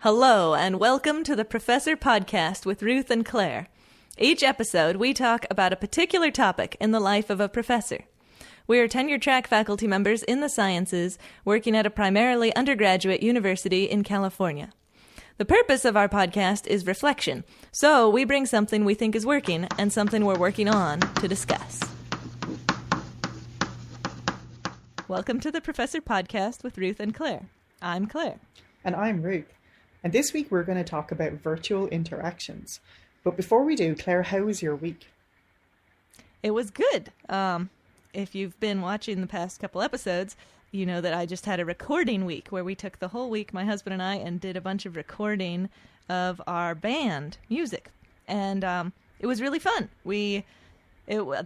Hello, and welcome to the Professor Podcast with Ruth and Claire. Each episode, we talk about a particular topic in the life of a professor. We are tenure-track faculty members in the sciences, working at a primarily undergraduate university in California. The purpose of our podcast is reflection, so we bring something we think is working and something we're working on to discuss. Welcome to the Professor Podcast with Ruth and Claire. I'm Claire. And I'm Ruth. And this week we're going to talk about virtual interactions. But before we do, Claire, how was your week? It was good. If you've been watching the past couple episodes, you know that I just had a recording week where we took the whole week, my husband and I, and did a bunch of recording of our band music. And it was really fun. The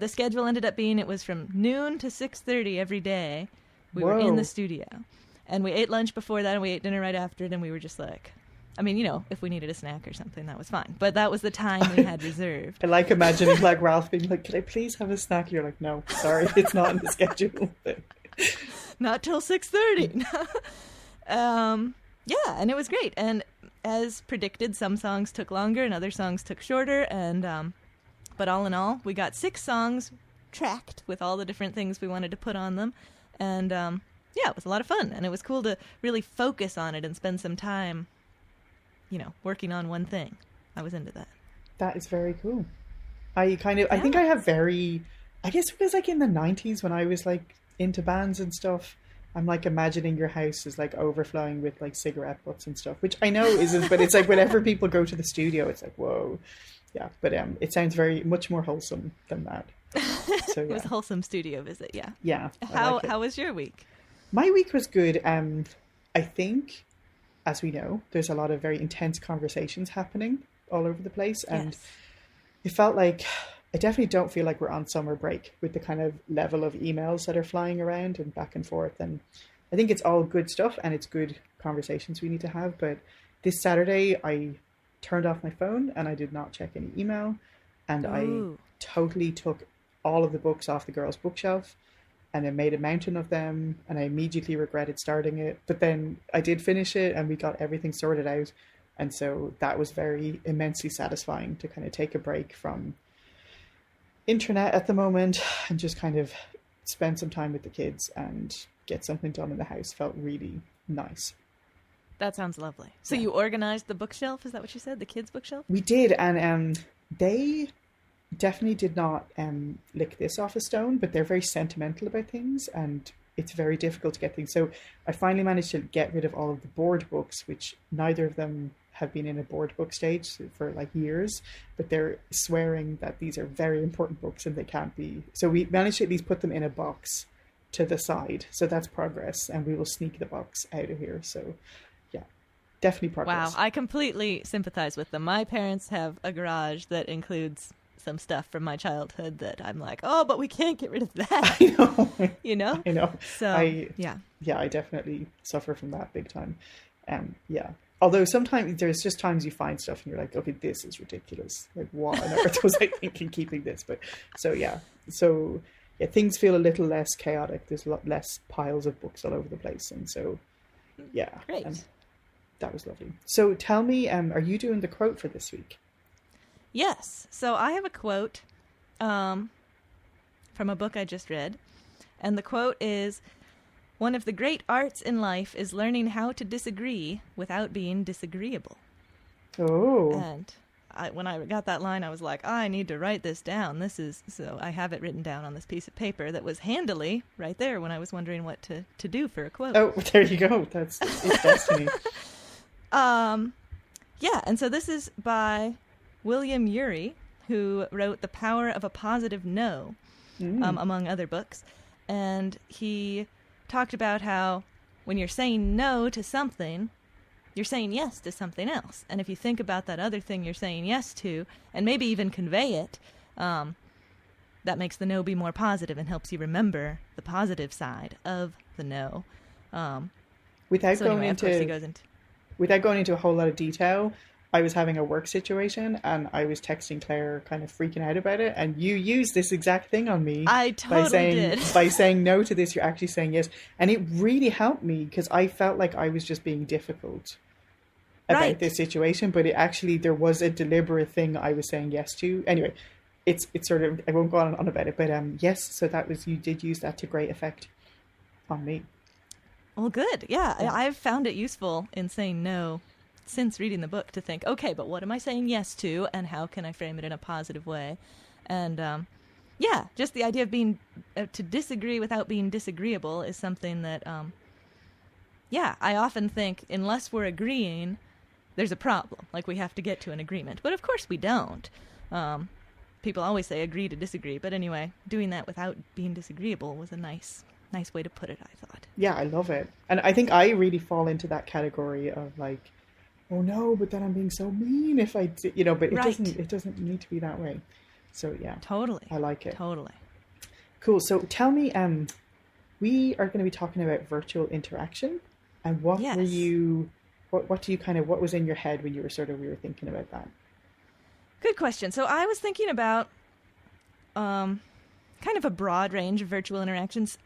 schedule ended up being it was from noon to 6:30 every day. We were in the studio. And we ate lunch before that, and we ate dinner right after it, and we were just like... I mean, you know, if we needed a snack or something, that was fine. But that was the time we had reserved. I like imagining like Ralph being like, "Could I please have a snack?" You're like, "No, sorry, it's not in the schedule." Not till 6:30. Yeah, and it was great. And as predicted, some songs took longer and other songs took shorter. And but all in all, we got 6 songs tracked with all the different things we wanted to put on them. And yeah, it was a lot of fun. And it was cool to really focus on it and spend some time, you know, working on one thing. I was into that. That is very cool. I think I have I guess it was like in the 90s when I was like into bands and stuff. I'm like imagining your house is like overflowing with like cigarette butts and stuff, which I know isn't, but it's like whenever people go to the studio, it's like, whoa. Yeah, but it sounds much more wholesome than that. So, yeah. It was a wholesome studio visit, yeah. Yeah. How was your week? My week was good. I think, as we know, there's a lot of very intense conversations happening all over the place. And yes. It felt like, I definitely don't feel like we're on summer break with the kind of level of emails that are flying around and back and forth. And I think it's all good stuff and it's good conversations we need to have. But this Saturday, I turned off my phone and I did not check any email. And I totally took all of the books off the girls' bookshelf. And I made a mountain of them, and I immediately regretted starting it. But then I did finish it, and we got everything sorted out. And so that was very immensely satisfying to kind of take a break from internet at the moment and just kind of spend some time with the kids and get something done in the house. Felt really nice. That sounds lovely. So yeah. You organized the bookshelf? Is that what you said? The kids' bookshelf? We did, and they... definitely did not lick this off a stone, but they're very sentimental about things and it's very difficult to get things. So I finally managed to get rid of all of the board books, which neither of them have been in a board book stage for like years, but they're swearing that these are very important books and they can't be. So we managed to at least put them in a box to the side. So that's progress, and we will sneak the box out of here. So yeah, definitely progress. Wow, I completely sympathize with them. My parents have a garage that includes some stuff from my childhood that I'm like, oh, but we can't get rid of that. I know. You know? I know. So, yeah. Yeah, I definitely suffer from that big time. Yeah. Although sometimes there's just times you find stuff and you're like, okay, this is ridiculous. Like, what on earth was I thinking keeping this? But yeah, things feel a little less chaotic. There's a lot less piles of books all over the place. And so, yeah. Great. That was lovely. So tell me, are you doing the quote for this week? Yes. So I have a quote from a book I just read. And the quote is, "One of the great arts in life is learning how to disagree without being disagreeable." Oh. And when I got that line, I was like, I need to write this down. So I have it written down on this piece of paper that was handily right there when I was wondering what to do for a quote. Oh, there you go. It's destiny. Yeah. And so this is by William Ury, who wrote The Power of a Positive No, among other books. And he talked about how when you're saying no to something, you're saying yes to something else. And if you think about that other thing you're saying yes to, and maybe even convey it, that makes the no be more positive and helps you remember the positive side of the no. Without going into a whole lot of detail, I was having a work situation and I was texting Claire kind of freaking out about it, and you used this exact thing on me. I totally did. By saying no to this, you're actually saying yes. And it really helped me because I felt like I was just being difficult. about Right. this situation, but there was a deliberate thing I was saying yes to. Anyway, it's sort of, I won't go on about it, but yes, so that was, you did use that to great effect on me. Well, good. Yeah, Yeah. I've found it useful in saying no since reading the book to think, okay, but what am I saying yes to, and how can I frame it in a positive way? And yeah, just the idea of being to disagree without being disagreeable is something that, yeah, I often think unless we're agreeing, there's a problem. Like we have to get to an agreement, but of course we don't. People always say agree to disagree, but anyway, doing that without being disagreeable was a nice way to put it, I thought. Yeah, I love it. And I think I really fall into that category of like, oh no, but then I'm being so mean if I, but Right. it doesn't need to be that way. So yeah, Totally. I like it. Totally. Cool. So tell me, we are going to be talking about virtual interaction, and what Yes. were you, what do you kind of, what was in your head when you were we were thinking about that? Good question. So I was thinking about kind of a broad range of virtual interactions,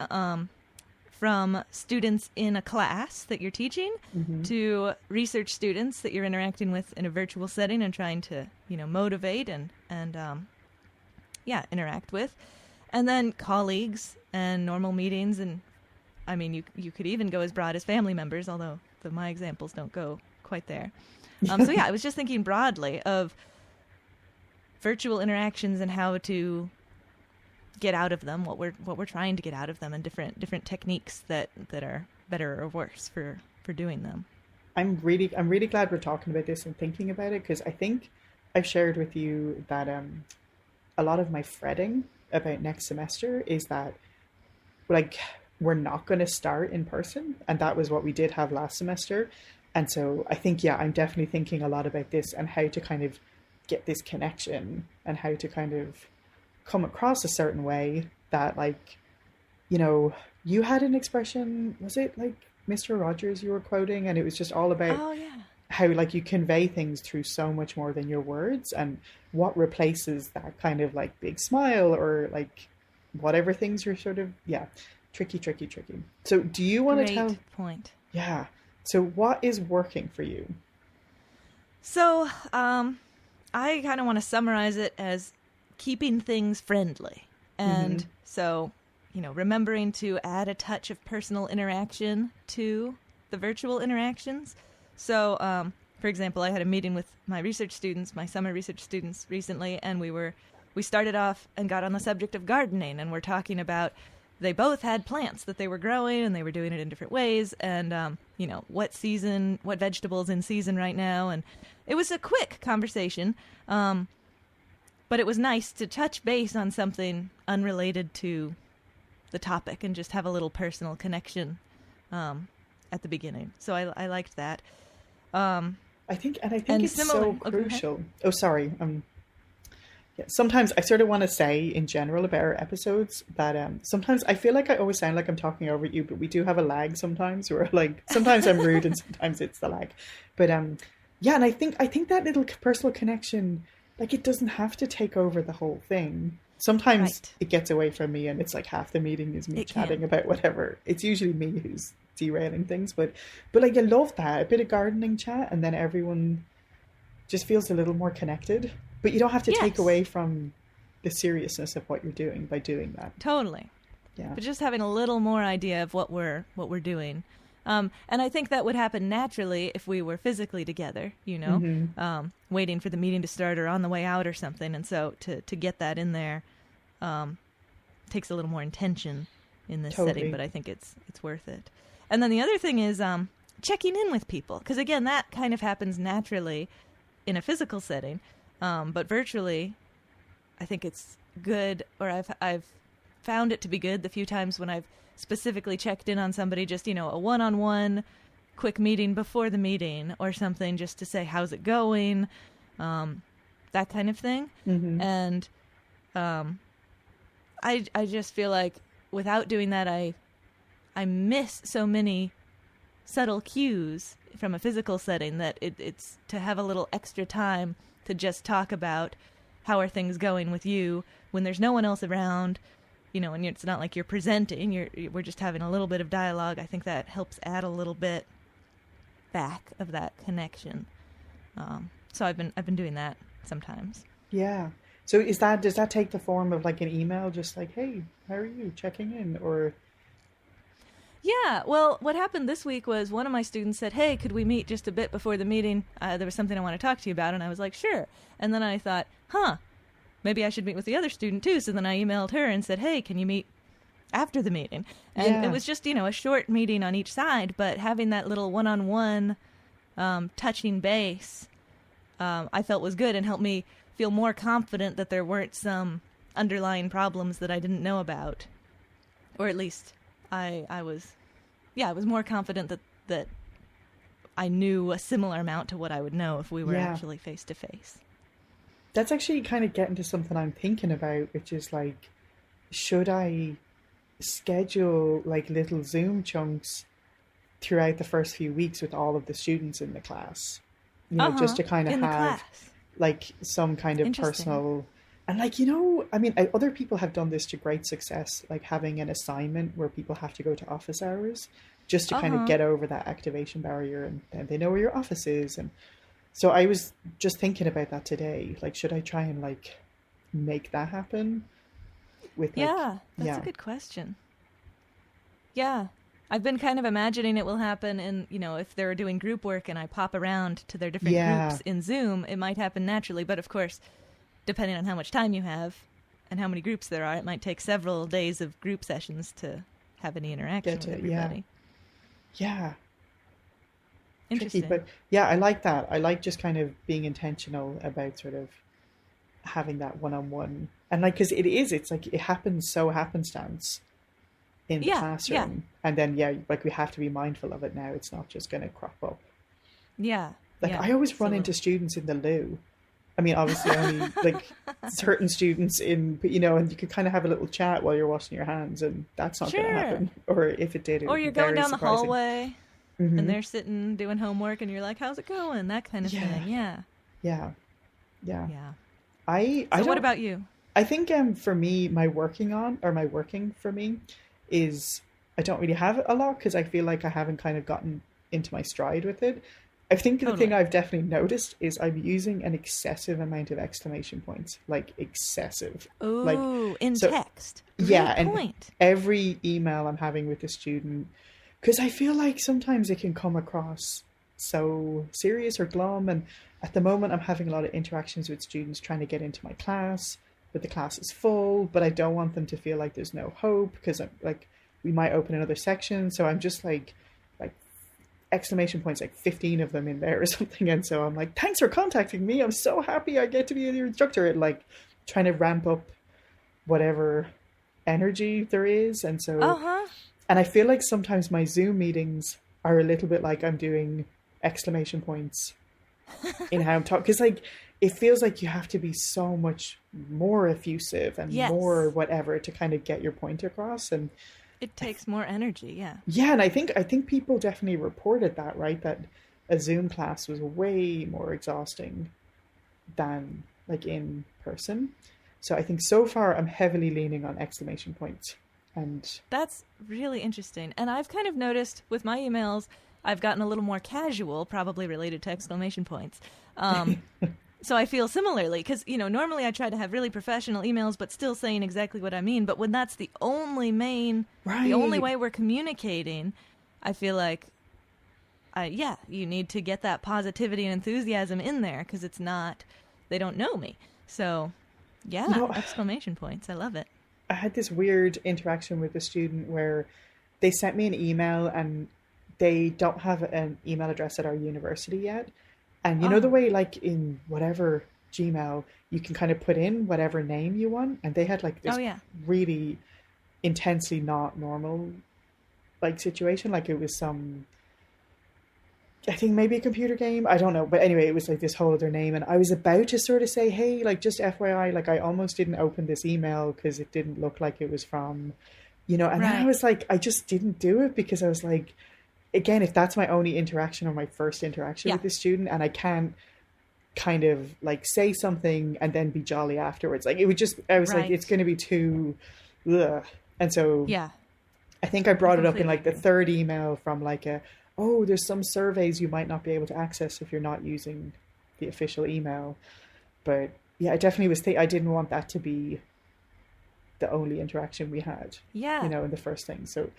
from students in a class that you're teaching Mm-hmm. to research students that you're interacting with in a virtual setting and trying to, motivate and interact with. And then colleagues and normal meetings. And I mean, you could even go as broad as family members, although my examples don't go quite there. So yeah, I was just thinking broadly of virtual interactions and how to get out of them, what we're trying to get out of them, and different techniques that are better or worse for doing them. I'm really glad we're talking about this and thinking about it, because I think I've shared with you that a lot of my fretting about next semester is that like we're not going to start in person, and that was what we did have last semester. And so I think, yeah, I'm definitely thinking a lot about this and how to kind of get this connection and how to kind of come across a certain way that, like, you had an expression, was it like Mr. Rogers you were quoting, and it was just all about Oh yeah. how like you convey things through so much more than your words, and what replaces that kind of like big smile or like whatever things you're sort of, yeah, tricky. So do you want to tell? Great point. Yeah. So what is working for you? So I kind of want to summarize it as keeping things friendly. And so, remembering to add a touch of personal interaction to the virtual interactions. So, for example, I had a meeting with my summer research students recently, and we started off and got on the subject of gardening, and we're talking about they both had plants that they were growing, and they were doing it in different ways, and, what vegetables in season right now. And it was a quick conversation, but it was nice to touch base on something unrelated to the topic and just have a little personal connection at the beginning. So I liked that. I think and it's similar- so oh, go ahead. crucial. Oh, sorry. Yeah, sometimes I sort of want to say in general about our episodes that sometimes I feel like I always sound like I'm talking over you, but we do have a lag sometimes, where like sometimes I'm rude and sometimes it's the lag. But yeah, and I think that little personal connection, like, it doesn't have to take over the whole thing. Sometimes Right. it gets away from me, and it's like half the meeting is me It chatting can. about whatever. It's usually me who's derailing things, but like I love that, a bit of gardening chat, and then everyone just feels a little more connected. But you don't have to take Yes. away from the seriousness of what you're doing by doing that. Totally. Yeah. But just having a little more idea of what we're doing. And I think that would happen naturally if we were physically together, waiting for the meeting to start or on the way out or something. And so to get that in there takes a little more intention in this Totally. setting, but I think it's worth it. And then the other thing is checking in with people, because again, that kind of happens naturally in a physical setting, but virtually, I think it's good, or I've found it to be good the few times when I've specifically checked in on somebody, just, a one-on-one quick meeting before the meeting or something, just to say, how's it going? That kind of thing. Mm-hmm. And I just feel like without doing that, I miss so many subtle cues from a physical setting that it's to have a little extra time to just talk about how are things going with you when there's no one else around, and it's not like you're presenting, we're just having a little bit of dialogue. I think that helps add a little bit back of that connection. So I've been doing that sometimes. Yeah. So does that take the form of like an email, just like, hey, how are you, checking in, or? Yeah, well, what happened this week was one of my students said, hey, could we meet just a bit before the meeting? There was something I want to talk to you about. And I was like, sure. And then I thought, maybe I should meet with the other student too. So then I emailed her and said, hey, can you meet after the meeting? And it was just, a short meeting on each side, but having that little one-on-one touching base, I felt was good and helped me feel more confident that there weren't some underlying problems that I didn't know about. Or at least I was more confident that I knew a similar amount to what I would know if we were actually face to face. That's actually kind of getting to something I'm thinking about, which is like, should I schedule like little Zoom chunks throughout the first few weeks with all of the students in the class? Just to kind of have like some kind of personal, and like, I mean, other people have done this to great success, like having an assignment where people have to go to office hours just to kind of get over that activation barrier, and then they know where your office is. And so I was just thinking about that today. Like, should I try and like make that happen? With that's a good question. Yeah. I've been kind of imagining it will happen in, if they're doing group work and I pop around to their different groups in Zoom, it might happen naturally. But of course, depending on how much time you have and how many groups there are, it might take several days of group sessions to have any interaction with everybody. Yeah. Interesting. Tricky, but yeah, I like that. I like just kind of being intentional about sort of having that one-on-one. And like, because it's like, it happens so happenstance in the classroom, and then like we have to be mindful of it now. It's not just going to crop up. I always run into students in the loo. I mean, obviously only like certain students and you could kind of have a little chat while you're washing your hands, and that's not going to happen. Or if it did, or you're going down the hallway and they're sitting doing homework and you're like, how's it going, that kind of thing. Yeah. What about you? I think for me, my working for me is, I don't really have a lot because I feel like I haven't kind of gotten into my stride with it. I think the thing I've definitely noticed is I'm using an excessive amount of exclamation points, like excessive. Ooh, text. Great point. And every email I'm having with the student, because I feel like sometimes it can come across so serious or glum. And at the moment, I'm having a lot of interactions with students trying to get into my class, but the class is full, but I don't want them to feel like there's no hope because we might open another section. So I'm just like exclamation points, like 15 of them in there or something. And so I'm like, thanks for contacting me. I'm so happy I get to be your instructor, and like trying to ramp up whatever energy there is. And so, and I feel like sometimes my Zoom meetings are a little bit like I'm doing exclamation points in how I'm talking. Because like, it feels like you have to be so much more effusive and more whatever to kind of get your point across. And it takes more energy. Yeah. And I think people definitely reported that, right? That a Zoom class was way more exhausting than like in person. So I think so far I'm heavily leaning on exclamation points. And that's really interesting. And I've kind of noticed with my emails, I've gotten a little more casual, probably related to exclamation points. So I feel similarly, because, normally I try to have really professional emails, but still saying exactly what I mean. But when that's the only the only way we're communicating, I feel like, you need to get that positivity and enthusiasm in there, because it's not, they don't know me. So, exclamation points. I love it. I had this weird interaction with a student where they sent me an email and they don't have an email address at our university yet. And you know the way, like, in whatever Gmail, you can kind of put in whatever name you want? And they had, like, this really intensely not normal, like, situation. Like, it was some, I think maybe a computer game. I don't know. But anyway, it was, like, this whole other name. And I was about to sort of say, hey, like, just FYI, like, I almost didn't open this email because it didn't look like it was from, and then I was like, I just didn't do it because I was like, again, if that's my only interaction or my first interaction with the student, and I can't kind of like say something and then be jolly afterwards, like it would just, I was like, it's going to be too, ugh. And so I think I brought it up in like the third email from like oh, there's some surveys you might not be able to access if you're not using the official email. But yeah, I definitely I didn't want that to be the only interaction we had, Yeah. in the first thing. So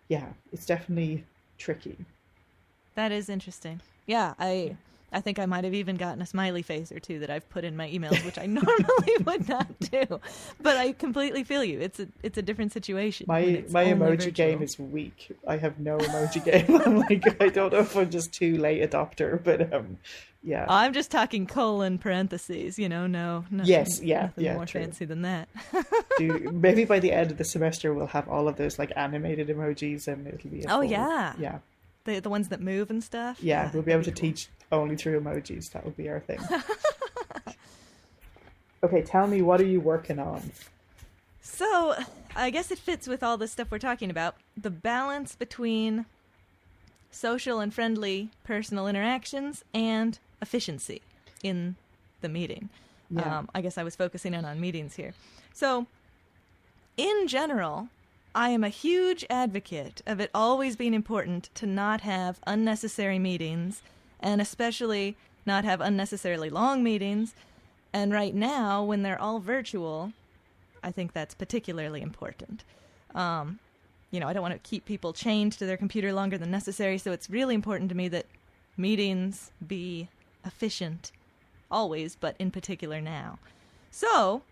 yeah, it's definitely tricky. That is interesting. Yeah, I think I might have even gotten a smiley face or two that I've put in my emails, which I normally would not do. But I completely feel you. It's a different situation. My emoji game is weak. I have no emoji game. I'm like, I don't know if I'm just too late adopter, but yeah. I'm just talking colon parentheses, no. Yes, yeah, nothing yeah, more true. fancy than that. Maybe by the end of the semester we'll have all of those like animated emojis, and it'll be yeah. The ones that move and stuff. Yeah, we'll be able to teach only through emojis. That will be our thing. Okay, tell me, what are you working on? So, I guess it fits with all the stuff we're talking about. The balance between social and friendly personal interactions and efficiency in the meeting. Yeah. I guess I was focusing in on meetings here. So, in general, I am a huge advocate of it always being important to not have unnecessary meetings, and especially not have unnecessarily long meetings. And right now, when they're all virtual, I think that's particularly important. I don't want to keep people chained to their computer longer than necessary, so it's really important to me that meetings be efficient always, but in particular now. So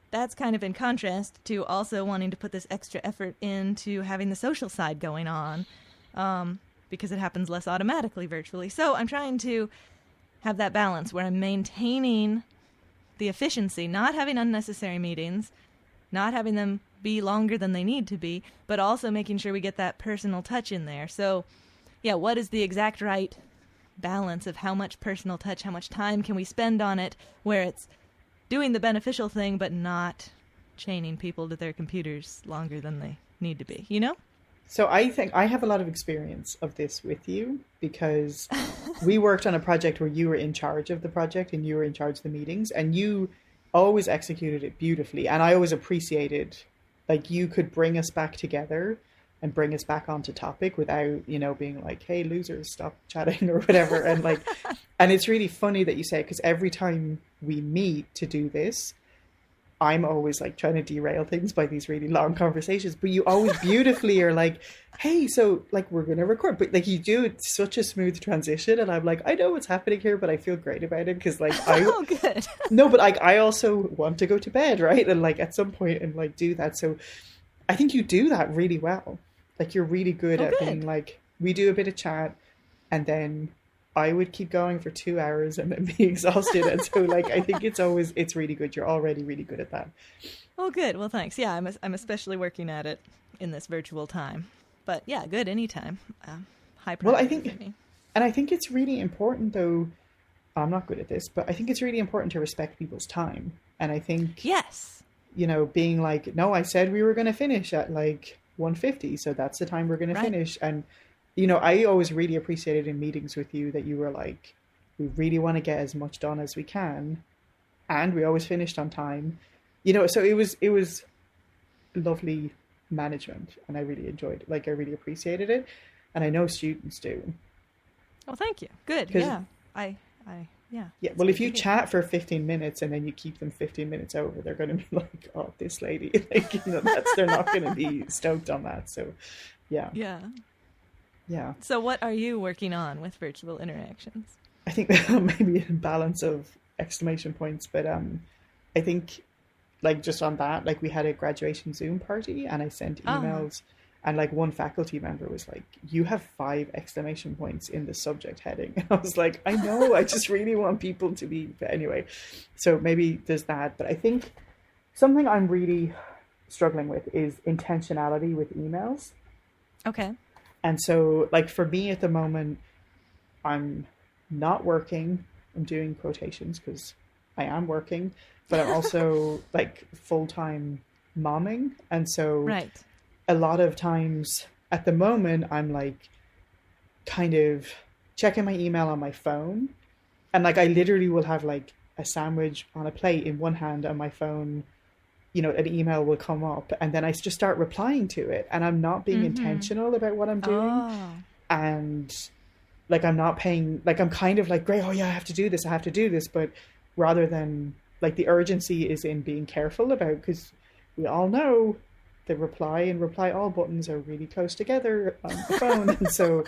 that's kind of in contrast to also wanting to put this extra effort into having the social side going on, because it happens less automatically virtually. So I'm trying to have that balance where I'm maintaining the efficiency, not having unnecessary meetings, not having them be longer than they need to be, but also making sure we get that personal touch in there. So, yeah, what is the exact right balance of how much personal touch, how much time can we spend on it, where it's doing the beneficial thing, but not chaining people to their computers longer than they need to be, So I think I have a lot of experience of this with you, because we worked on a project where you were in charge of the project and you were in charge of the meetings, and you always executed it beautifully. And I always appreciated, like, you could bring us back together and bring us back onto topic without, being like, hey, losers, stop chatting or whatever. And like, and it's really funny that you say it, because every time we meet to do this, I'm always like trying to derail things by these really long conversations, but you always beautifully are like, hey, so like we're going to record, but like you do it such a smooth transition. And I'm like, I know what's happening here, but I feel great about it. Cause like, oh, good. No, but like, I also want to go to bed. Right. And like at some point and like do that. So I think you do that really well. Like you're really good at being like, we do a bit of chat and then I would keep going for 2 hours and then be exhausted. And so like, I think it's really good. You're already really good at that. Oh, good. Well, thanks. Yeah, I'm especially working at it in this virtual time. But yeah, good anytime. High priority. Well, I think, for me. And I think it's really important though. I'm not good at this, but I think it's really important to respect people's time. And I think, yes, being like, no, I said we were going to finish at like 1:50. So that's the time we're going to finish. And I always really appreciated in meetings with you that you were like, we really want to get as much done as we can. And we always finished on time, so it was lovely management. And I really enjoyed it. Like, I really appreciated it. And I know students do. Oh, thank you. Good. Yeah. Yeah. Yeah. Well, if you chat for 15 minutes and then you keep them 15 minutes over, they're going to be like, oh, this lady, like, they're not going to be stoked on that. So yeah. Yeah. Yeah. So what are you working on with virtual interactions? I think maybe a balance of exclamation points, but I think like just on that, like we had a graduation Zoom party and I sent emails and like one faculty member was like, you have 5 exclamation points in the subject heading. And I was like, I know, I just really want people to be, but anyway, so maybe there's that. But I think something I'm really struggling with is intentionality with emails. Okay. And so, like, for me at the moment, I'm not working. I'm doing quotations because I am working, but I'm also, like, full-time momming. And so a lot of times at the moment, I'm, like, kind of checking my email on my phone. And, like, I literally will have, like, a sandwich on a plate in one hand and my phone, an email will come up and then I just start replying to it and I'm not being intentional about what I'm doing. and like I'm not paying, like I'm kind of like, great, oh yeah, I have to do this, but rather than like the urgency is in being careful about, because we all know the reply and reply all buttons are really close together on the phone. And so,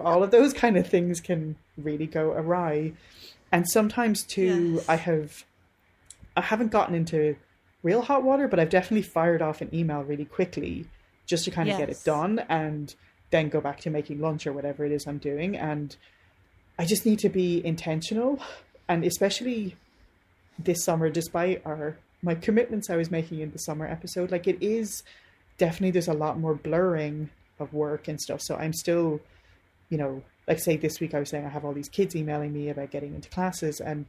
all of those kind of things can really go awry. And sometimes too, Yes. I haven't gotten into real hot water, but I've definitely fired off an email really quickly just to kind of get it Yes. done and then go back to making lunch or whatever it is I'm doing. And I just need to be intentional. And especially this summer, despite my commitments I was making in the summer episode, like it is definitely, there's a lot more blurring of work and stuff. So I'm still, like say this week I was saying I have all these kids emailing me about getting into classes, and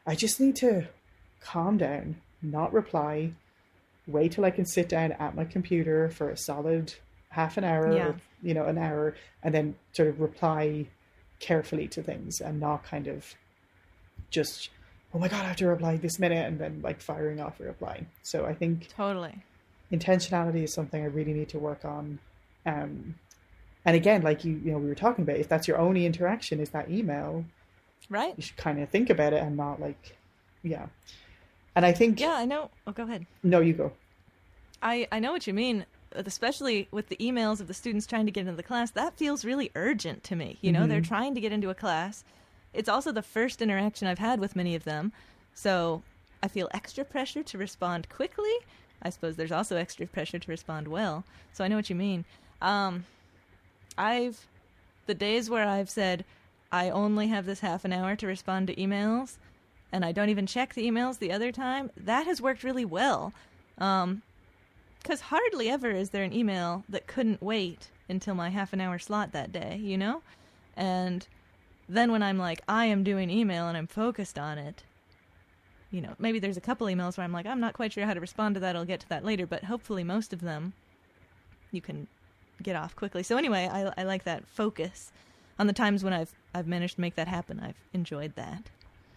I just need to calm down, not reply, wait till I can sit down at my computer for a solid half an hour, Yeah. or, an hour, and then sort of reply carefully to things and not kind of just, oh my God, I have to reply this minute, and then like firing off a reply. So I think Totally. intentionality is something I really need to work on. And again, like we were talking about, if that's your only interaction is that email, Right? you should kind of think about it and not like, yeah. And I think, Yeah, I know. Oh, go ahead. no, you go. I know what you mean, especially with the emails of the students trying to get into the class. That feels really urgent to me. They're trying to get into a class. It's also the first interaction I've had with many of them. So I feel extra pressure to respond quickly. I suppose there's also extra pressure to respond well. So I know what you mean. The days where I've said, I only have this half an hour to respond to emails, and I don't even check the emails the other time, that has worked really well. Because hardly ever is there an email that couldn't wait until my half an hour slot that day, And then when I'm like, I am doing email and I'm focused on it, maybe there's a couple emails where I'm like, I'm not quite sure how to respond to that. I'll get to that later. But hopefully most of them you can get off quickly. So anyway, I like that focus. On the times when I've managed to make that happen, I've enjoyed that.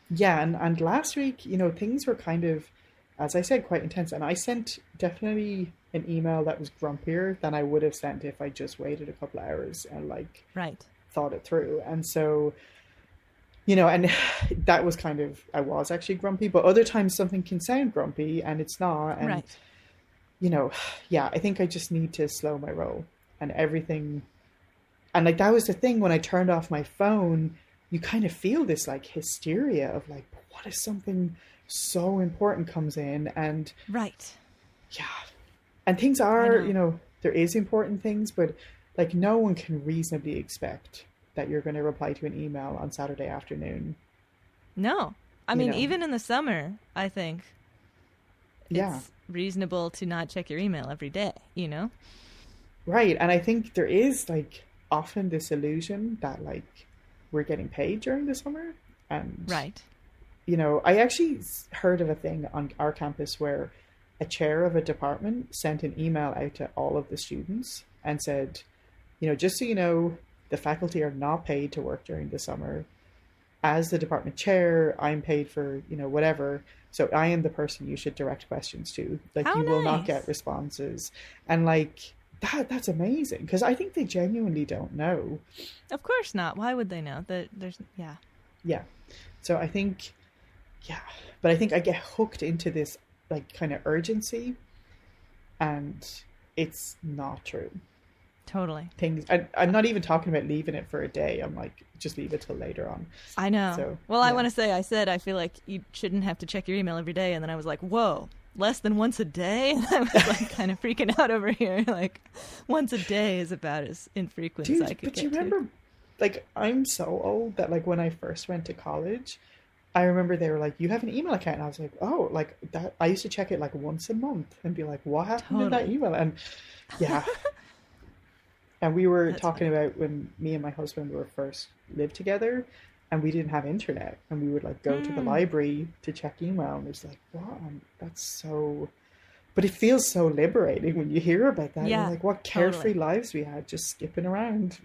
Yeah, and last week, things were kind of, as I said, quite intense. And I sent definitely an email that was grumpier than I would have sent if I just waited a couple of hours and Right. thought it through. And so, and that was kind of, I was actually grumpy, but other times something can sound grumpy and it's not. And, Right. Yeah, I think I just need to slow my roll and everything. And that was the thing, when I turned off my phone, you kind of feel this hysteria of what if something so important comes in? And Right. yeah, and things are, there is important things, but no one can reasonably expect that you're going to reply to an email on Saturday afternoon. No. I mean, even in the summer, I think it's reasonable to not check your email every day, Right. And I think there is often this illusion that we're getting paid during the summer. And, right. I actually heard of a thing on our campus where a chair of a department sent an email out to all of the students and said, just so you know, the faculty are not paid to work during the summer. As the department chair, I'm paid for, whatever. So I am the person you should direct questions to. How you will not nice. get responses. And that's amazing, because I think they genuinely don't know. Of course not. Why would they know? Yeah. So I think, but I think I get hooked into this kind of urgency, and it's not true. Totally. I'm not even talking about leaving it for a day. I'm just leave it till later on. I know. So, well, I want to say, I feel like you shouldn't have to check your email every day. And then I was like, whoa, less than once a day? And I was kind of freaking out over here. Once a day is about as infrequent as I could get to. But you remember, I'm so old that when I first went to college, I remember they were like, you have an email account. And I was like, oh, that. I used to check it once a month and be like, what happened in that email? And yeah. And we were talking about when me and my husband were first lived together, and we didn't have internet, and we would go to the library to check email, and it's what? That's so. But it feels so liberating when you hear about that. Yeah, you're what carefree totally. lives we had, just skipping around,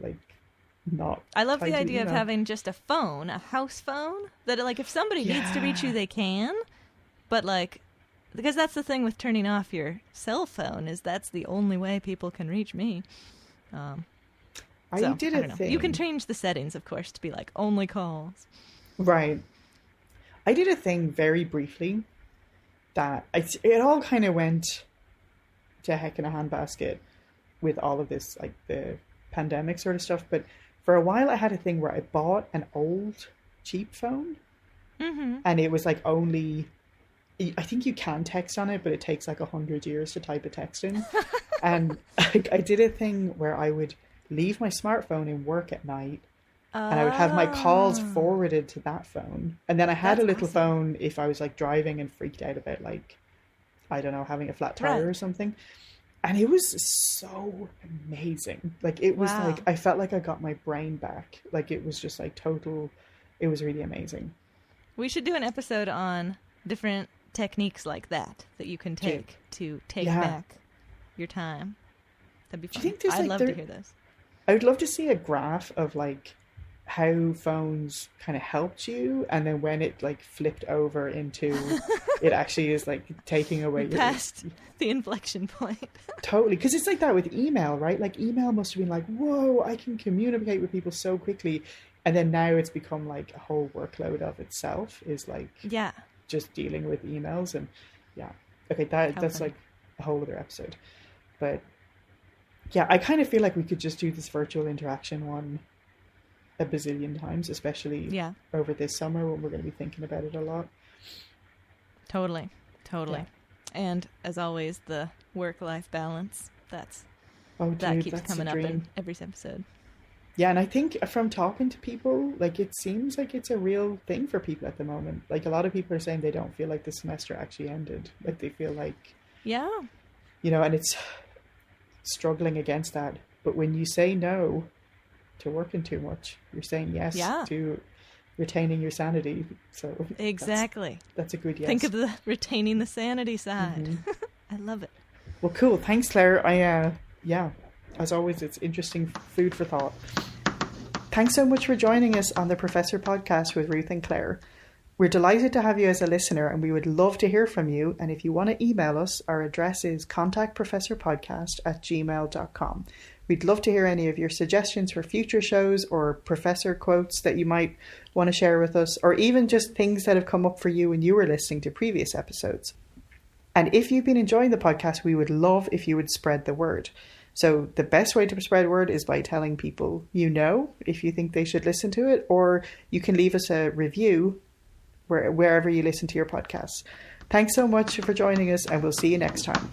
not. I love the tied to idea of email. having just a phone, a house phone, that if somebody needs to reach you, they can. But because that's the thing with turning off your cell phone, is that's the only way people can reach me. So, did I a don't know. thing. You can change the settings, of course, to be like only calls. Right. I did a thing very briefly that it all kind of went to heck in a handbasket with all of this, like the pandemic sort of stuff. But for a while, I had a thing where I bought an old cheap phone, and it was like only. I think you can text on it, but it takes like 100 years to type a text in. And I did a thing where I would leave my smartphone in work at night, and I would have my calls forwarded to that phone. And then I had That's a little awesome. phone if I was like driving and freaked out about like, I don't know, having a flat tire or something. And it was so amazing. Like it was like, I felt like I got my brain back. Like it was just like total, it was really amazing. We should do an episode on different techniques like that you can take to take back your time. That'd be fun. Do you think I'd love to hear those. I would love to see a graph of like how phones kind of helped you, and then when it like flipped over into it actually is like taking away past the inflection point. Totally, because it's like that with email, right? Like email must have been like, whoa, I can communicate with people so quickly, and then now it's become like a whole workload of itself is like just dealing with emails. And okay, that's like a whole other episode. But yeah, I kind of feel like we could just do this virtual interaction one a bazillion times, especially over this summer when we're going to be thinking about it a lot. Totally. And as always, the work-life balance, that keeps coming up in every episode. Yeah, and I think from talking to people, like it seems like it's a real thing for people at the moment. Like a lot of people are saying they don't feel like the semester actually ended. Like they feel like, and it's struggling against that. But when you say no to working too much, you're saying yes to retaining your sanity. So exactly, that's a good yes. Think of the retaining the sanity side. I love it. Well, cool. Thanks, Claire. As always, it's interesting food for thought. Thanks so much for joining us on the Professor Podcast with Ruth and Claire. We're delighted to have you as a listener, and we would love to hear from you. And if you want to email us, our address is contactprofessorpodcast@gmail.com. We'd love to hear any of your suggestions for future shows or professor quotes that you might want to share with us, or even just things that have come up for you when you were listening to previous episodes. And if you've been enjoying the podcast, we would love if you would spread the word. So the best way to spread word is by telling people if you think they should listen to it, or you can leave us a review wherever you listen to your podcasts. Thanks so much for joining us, and we'll see you next time.